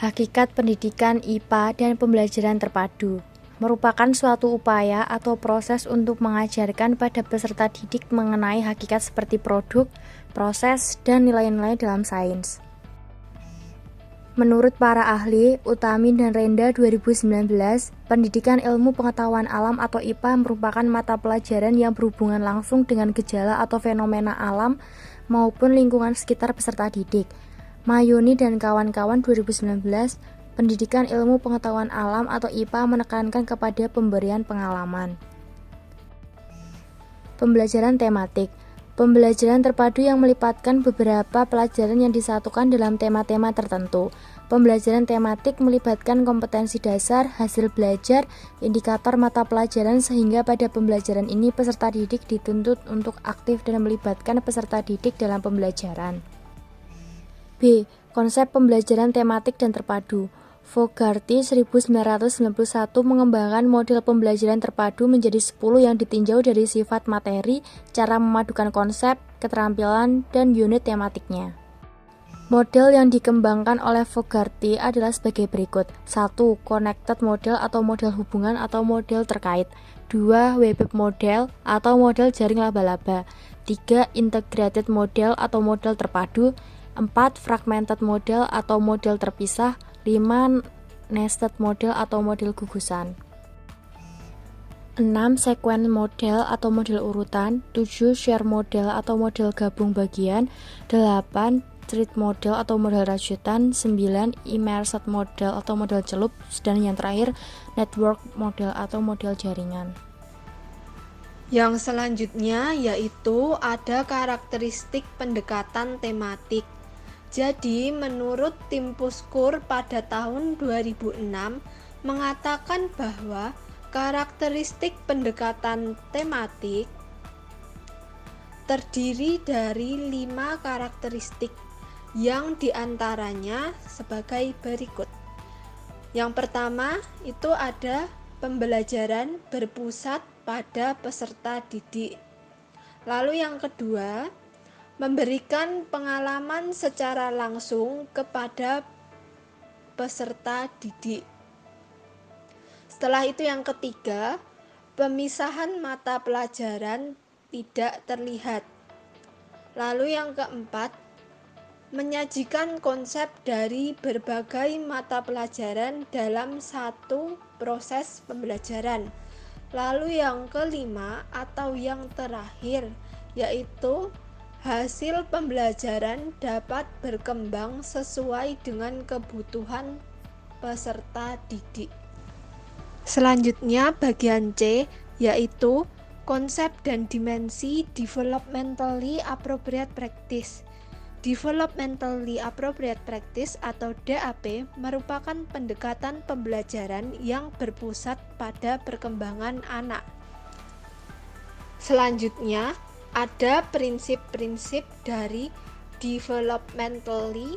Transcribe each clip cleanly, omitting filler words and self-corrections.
Hakikat pendidikan IPA dan pembelajaran terpadu merupakan suatu upaya atau proses untuk mengajarkan pada peserta didik mengenai hakikat seperti produk, proses, dan nilai-nilai dalam sains. Menurut para ahli, Utami dan Renda 2019, pendidikan ilmu pengetahuan alam atau IPA merupakan mata pelajaran yang berhubungan langsung dengan gejala atau fenomena alam maupun lingkungan sekitar peserta didik. Mayuni dan kawan-kawan 2019, pendidikan ilmu pengetahuan alam atau IPA menekankan kepada pemberian pengalaman. Pembelajaran tematik. Pembelajaran terpadu yang melibatkan beberapa pelajaran yang disatukan dalam tema-tema tertentu. Pembelajaran tematik melibatkan kompetensi dasar, hasil belajar, indikator mata pelajaran sehingga pada pembelajaran ini peserta didik dituntut untuk aktif dan melibatkan peserta didik dalam pembelajaran. B. Konsep pembelajaran tematik dan terpadu. Fogarty 1991 mengembangkan model pembelajaran terpadu menjadi 10 yang ditinjau dari sifat materi, cara memadukan konsep, keterampilan, dan unit tematiknya. Model yang dikembangkan oleh Fogarty adalah sebagai berikut. 1. Connected model atau model hubungan atau model terkait. 2. Web model atau model jaring laba-laba. 3. Integrated model atau model terpadu. 4. Fragmented model atau model terpisah. 5. Nested model atau model gugusan. 6. Sequence model atau model urutan. 7. Share model atau model gabung bagian. 8. Thread model atau model rajutan. 9. Immersed model atau model celup. Dan yang terakhir, network model atau model jaringan. Yang selanjutnya yaitu ada karakteristik pendekatan tematik. Jadi, menurut tim Puskur pada tahun 2006 mengatakan bahwa karakteristik pendekatan tematik terdiri dari 5 karakteristik yang diantaranya sebagai berikut. Yang pertama itu ada pembelajaran berpusat pada peserta didik. Lalu yang kedua, memberikan pengalaman secara langsung kepada peserta didik. Setelah itu yang ketiga, pemisahan mata pelajaran tidak terlihat. Lalu yang keempat, menyajikan konsep dari berbagai mata pelajaran dalam satu proses pembelajaran. Lalu yang kelima atau yang terakhir yaitu hasil pembelajaran dapat berkembang sesuai dengan kebutuhan peserta didik. Selanjutnya bagian C yaitu konsep dan dimensi developmentally appropriate practice. Developmentally appropriate practice atau DAP merupakan pendekatan pembelajaran yang berpusat pada perkembangan anak. Selanjutnya ada prinsip-prinsip dari developmentally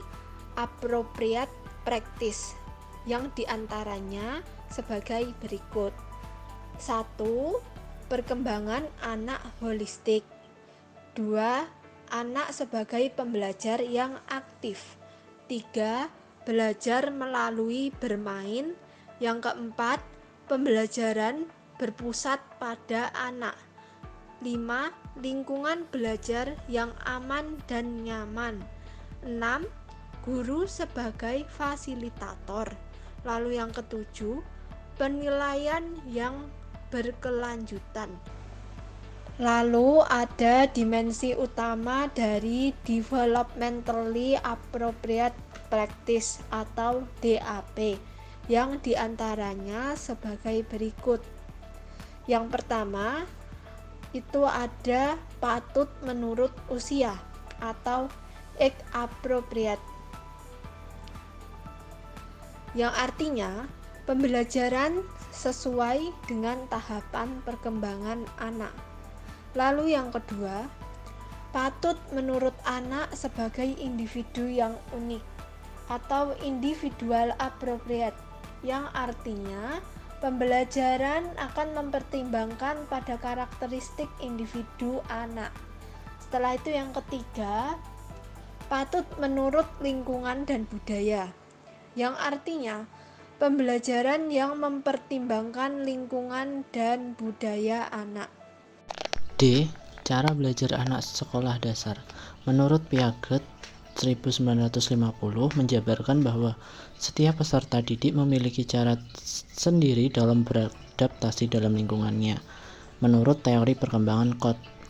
appropriate practice yang diantaranya sebagai berikut. 1. Perkembangan anak holistik. 2. Anak sebagai pembelajar yang aktif. 3. Belajar melalui bermain. Yang keempat, pembelajaran berpusat pada anak. 5. Lingkungan belajar yang aman dan nyaman. 6. Guru sebagai fasilitator. Lalu yang ketujuh, penilaian yang berkelanjutan. Lalu ada dimensi utama dari developmentally appropriate practice atau DAP yang diantaranya sebagai berikut. Yang pertama itu ada patut menurut usia atau age appropriate, yang artinya pembelajaran sesuai dengan tahapan perkembangan anak. Lalu yang kedua, patut menurut anak sebagai individu yang unik atau individual appropriate, yang artinya pembelajaran akan mempertimbangkan pada karakteristik individu anak. Setelah itu yang ketiga, patut menurut lingkungan dan budaya, yang artinya pembelajaran yang mempertimbangkan lingkungan dan budaya anak. D. Cara belajar anak sekolah dasar. Menurut Piaget 1950 menjabarkan bahwa setiap peserta didik memiliki cara sendiri dalam beradaptasi dalam lingkungannya. Menurut teori perkembangan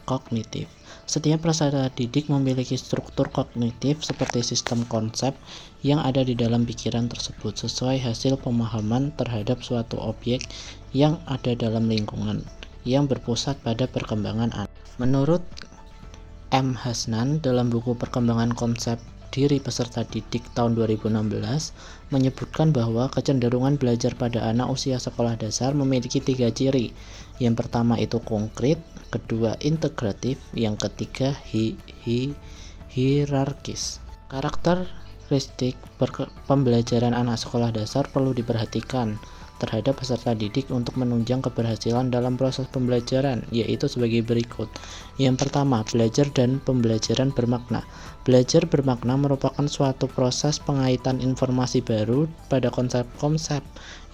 kognitif, setiap peserta didik memiliki struktur kognitif seperti sistem konsep yang ada di dalam pikiran tersebut sesuai hasil pemahaman terhadap suatu objek yang ada dalam lingkungan yang berpusat pada perkembangan anak. Menurut M. Hasnan dalam buku Perkembangan Konsep Diri Peserta Didik tahun 2016 menyebutkan bahwa kecenderungan belajar pada anak usia sekolah dasar memiliki 3 ciri. Yang pertama itu konkret, kedua integratif, yang ketiga hierarkis. Karakteristik pembelajaran anak sekolah dasar perlu diperhatikan terhadap peserta didik untuk menunjang keberhasilan dalam proses pembelajaran, yaitu sebagai berikut. Yang pertama, belajar dan pembelajaran bermakna. Belajar bermakna merupakan suatu proses pengaitan informasi baru pada konsep-konsep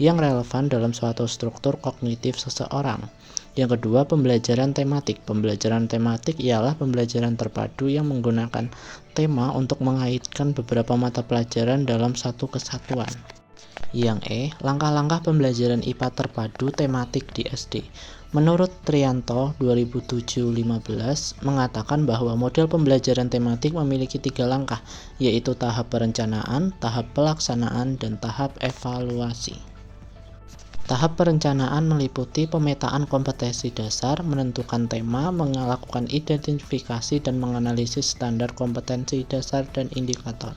yang relevan dalam suatu struktur kognitif seseorang. Yang kedua, pembelajaran tematik. Pembelajaran tematik ialah pembelajaran terpadu yang menggunakan tema untuk mengaitkan beberapa mata pelajaran dalam satu kesatuan. Yang E, langkah-langkah pembelajaran IPA terpadu tematik di SD. Menurut Trianto 2007-15 mengatakan bahwa model pembelajaran tematik memiliki 3 langkah, yaitu tahap perencanaan, tahap pelaksanaan, dan tahap evaluasi. Tahap perencanaan meliputi pemetaan kompetensi dasar, menentukan tema, melakukan identifikasi dan menganalisis standar kompetensi dasar dan indikator.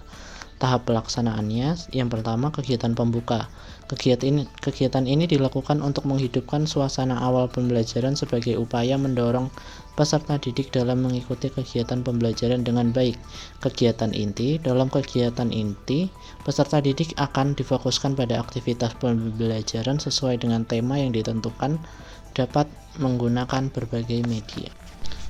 Tahap pelaksanaannya, yang pertama kegiatan pembuka. Kegiatan ini dilakukan untuk menghidupkan suasana awal pembelajaran sebagai upaya mendorong peserta didik dalam mengikuti kegiatan pembelajaran dengan baik. Kegiatan inti, dalam kegiatan inti, peserta didik akan difokuskan pada aktivitas pembelajaran sesuai dengan tema yang ditentukan, dapat menggunakan berbagai media.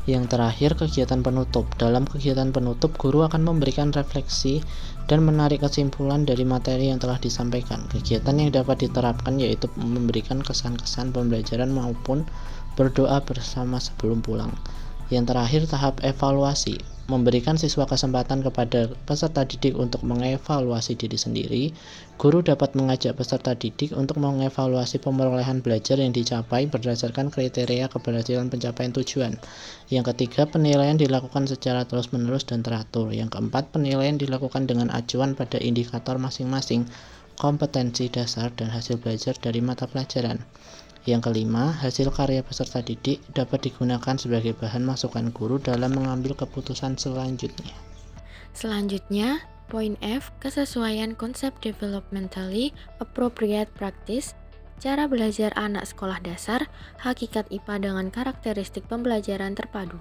Yang terakhir, kegiatan penutup. Dalam kegiatan penutup, guru akan memberikan refleksi dan menarik kesimpulan dari materi yang telah disampaikan. Kegiatan yang dapat diterapkan yaitu memberikan kesan-kesan pembelajaran maupun berdoa bersama sebelum pulang. Yang terakhir, tahap evaluasi. Memberikan siswa kesempatan kepada peserta didik untuk mengevaluasi diri sendiri. Guru dapat mengajak peserta didik untuk mengevaluasi perolehan belajar yang dicapai berdasarkan kriteria keberhasilan pencapaian tujuan. Yang ketiga, penilaian dilakukan secara terus-menerus dan teratur. Yang keempat, penilaian dilakukan dengan acuan pada indikator masing-masing, kompetensi dasar dan hasil belajar dari mata pelajaran. Yang kelima, hasil karya peserta didik dapat digunakan sebagai bahan masukan guru dalam mengambil keputusan selanjutnya. Selanjutnya, poin F, kesesuaian konsep developmentally appropriate practice, cara belajar anak sekolah dasar, hakikat IPA dengan karakteristik pembelajaran terpadu.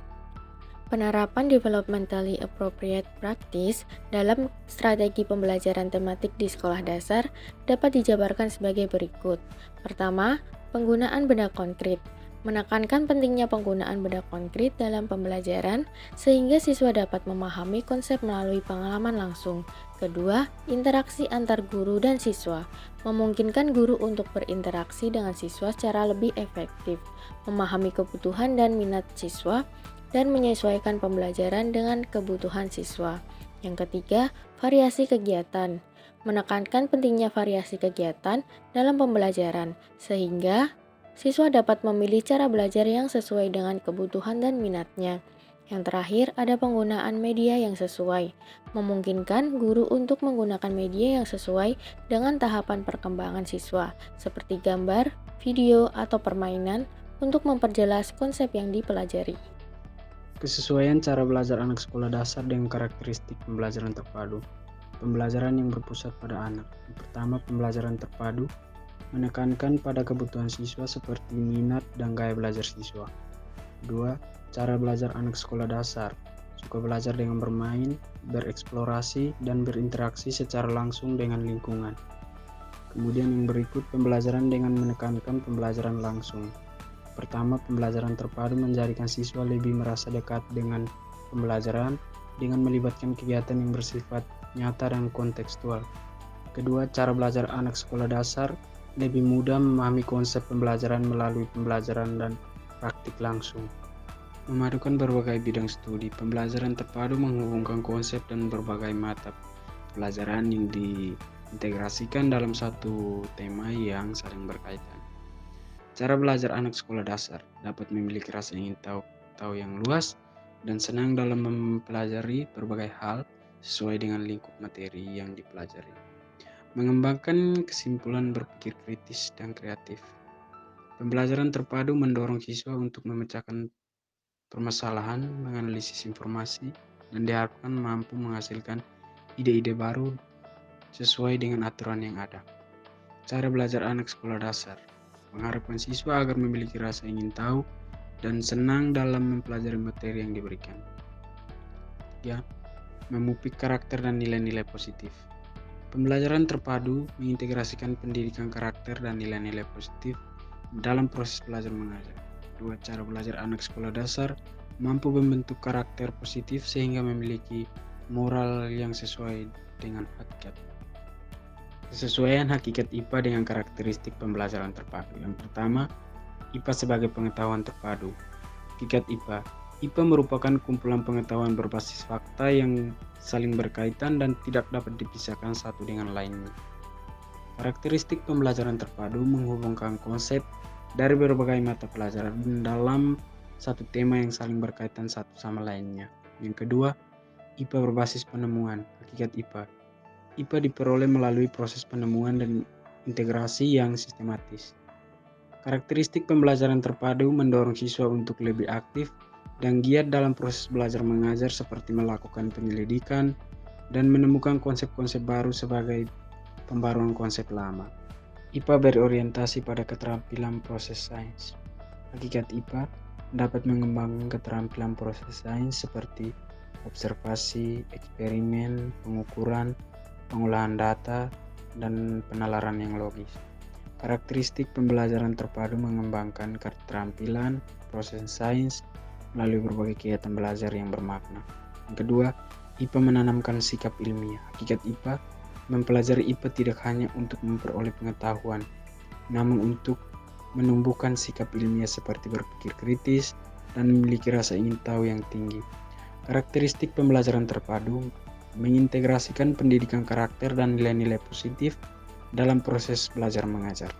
Penerapan developmentally appropriate practice dalam strategi pembelajaran tematik di sekolah dasar dapat dijabarkan sebagai berikut. Pertama, penggunaan benda konkret. Menekankan pentingnya penggunaan benda konkret dalam pembelajaran sehingga siswa dapat memahami konsep melalui pengalaman langsung. Kedua, interaksi antar guru dan siswa. Memungkinkan guru untuk berinteraksi dengan siswa secara lebih efektif, memahami kebutuhan dan minat siswa, dan menyesuaikan pembelajaran dengan kebutuhan siswa. Yang ketiga, variasi kegiatan. Menekankan pentingnya variasi kegiatan dalam pembelajaran, sehingga siswa dapat memilih cara belajar yang sesuai dengan kebutuhan dan minatnya. Yang terakhir, ada penggunaan media yang sesuai. Memungkinkan guru untuk menggunakan media yang sesuai dengan tahapan perkembangan siswa, seperti gambar, video, atau permainan untuk memperjelas konsep yang dipelajari. Kesesuaian cara belajar anak sekolah dasar dengan karakteristik pembelajaran terpadu. Pembelajaran yang berpusat pada anak. Yang pertama, pembelajaran terpadu menekankan pada kebutuhan siswa seperti minat dan gaya belajar siswa. Kedua, cara belajar anak sekolah dasar. Suka belajar dengan bermain, bereksplorasi, dan berinteraksi secara langsung dengan lingkungan. Kemudian yang berikut, pembelajaran dengan menekankan pembelajaran langsung. Pertama, pembelajaran terpadu menjadikan siswa lebih merasa dekat dengan pembelajaran dengan melibatkan kegiatan yang bersifat nyata dan kontekstual. Kedua, cara belajar anak sekolah dasar lebih mudah memahami konsep pembelajaran melalui pembelajaran dan praktik langsung. Memadukan berbagai bidang studi, pembelajaran terpadu menghubungkan konsep dan berbagai mata pelajaran yang diintegrasikan dalam satu tema yang saling berkaitan. Cara belajar anak sekolah dasar dapat memiliki rasa ingin tahu yang luas dan senang dalam mempelajari berbagai hal sesuai dengan lingkup materi yang dipelajari. Mengembangkan kesimpulan berpikir kritis dan kreatif. Pembelajaran terpadu mendorong siswa untuk memecahkan permasalahan, menganalisis informasi, dan diharapkan mampu menghasilkan ide-ide baru sesuai dengan aturan yang ada. Cara belajar anak sekolah dasar mengharapkan siswa agar memiliki rasa ingin tahu dan senang dalam mempelajari materi yang diberikan. Ya, memupik karakter dan nilai-nilai positif. Pembelajaran terpadu mengintegrasikan pendidikan karakter dan nilai-nilai positif dalam proses belajar mengajar. Dua, cara belajar anak sekolah dasar mampu membentuk karakter positif sehingga memiliki moral yang sesuai dengan hakikat. Kesesuaian hakikat IPA dengan karakteristik pembelajaran terpadu. Yang pertama, IPA sebagai pengetahuan terpadu. Hakikat IPA. IPA merupakan kumpulan pengetahuan berbasis fakta yang saling berkaitan dan tidak dapat dipisahkan satu dengan lainnya. Karakteristik pembelajaran terpadu menghubungkan konsep dari berbagai mata pelajaran dalam satu tema yang saling berkaitan satu sama lainnya. Yang kedua, IPA berbasis penemuan. Hakikat IPA. IPA diperoleh melalui proses penemuan dan integrasi yang sistematis. Karakteristik pembelajaran terpadu mendorong siswa untuk lebih aktif dan giat dalam proses belajar mengajar seperti melakukan penyelidikan dan menemukan konsep-konsep baru sebagai pembaruan konsep lama. IPA berorientasi pada keterampilan proses sains. Hakikat IPA dapat mengembangkan keterampilan proses sains seperti observasi, eksperimen, pengukuran, pengolahan data, dan penalaran yang logis. Karakteristik pembelajaran terpadu mengembangkan keterampilan proses sains melalui berbagai kegiatan belajar yang bermakna. Yang kedua, IPA menanamkan sikap ilmiah. Hakikat IPA, mempelajari IPA tidak hanya untuk memperoleh pengetahuan, namun untuk menumbuhkan sikap ilmiah seperti berpikir kritis dan memiliki rasa ingin tahu yang tinggi. Karakteristik pembelajaran terpadu mengintegrasikan pendidikan karakter dan nilai-nilai positif dalam proses belajar mengajar.